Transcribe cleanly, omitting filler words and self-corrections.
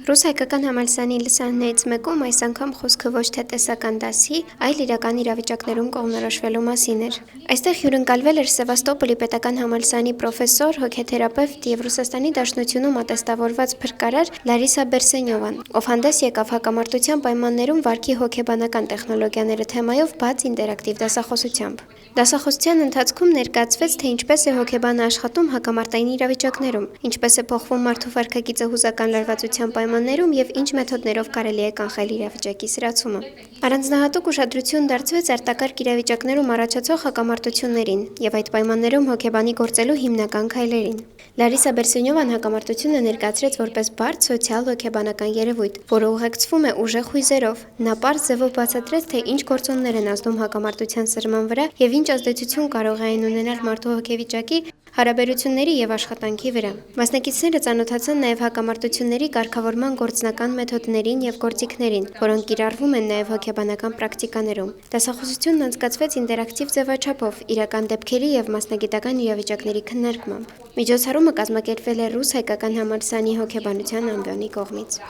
Ռուս հայկական համալսարանի լսարաններից մեկում այս անգամ խոսքը ոչ թե տեսական դասի, այլ իրական իրավիճակներում կողմնորոշվելու մասին էր։ Այստեղ հյուրընկալվել էր Սևաստոպոլի պետական համալսարանի պրոֆեսոր, հոգեթերապևտ և Ռուսաստանի Դաշնությունում ատեստավորված փրկարար Լարիսա Բերսենյովան, ով հանդես եկավ հակամարտության պայմաններում վարքի հոգեբանական տեխնոլոգիաները թեմայով բաց ինտերակտիվ դասախոսությամբ։ Դասախոսության ընթացքում ներկայացվեց, թե ինչպես է հոգեբանը աշխատում հակամարտային իրավիճակներում, ինչպես է փոխվում մարդու վարքագիծը հուզական լարվածության պայմաններում և ինչ մեթոդներով կարելի է կանխել իրավիճակի սրացումը։ Առանձնահատուկ ուշադրություն դարձվեց արտակարգ իրավիճակներում առաջացող հակամարտություններին և այդ պայմաններում հոգեբանի գործելու հիմնական քայլերին։ Լարիսա Բերսենյովան հակամարտությունը ներկայացրեց որպես բարդ սոցիալ-հոգեբանական երևույթ, որը ուղեկցվում է ուժեղ հույզերով։ Նա պարզ ձևով բացատրեց, թե ինչ գործոններ են ազդում հակամարտության սրման վրա և ինչ ազդեցություն կարող է այն ունենալ մարդու հոգեվիճակի, հարաբերությունների և աշխատանքի վրա։ Մասնակիցները ծանոթացան նաև հակամարտությունների կարգավորման գործնական մեթոդներին և գործիքներին, որոնք կիրառվում են նաև հոգեբանական պրակտիկաներում։ Դասախոսությունն անցկացվեց ինտերակտիվ ձևաչափով, իրական դեպքերի և մասնագիտական իրավիճակների քննարկմամբ։ Միջոցառումը կազմակերպվել է Ռուս հայկական համալսարանի հոգեբանության ամբիոնի կողմից։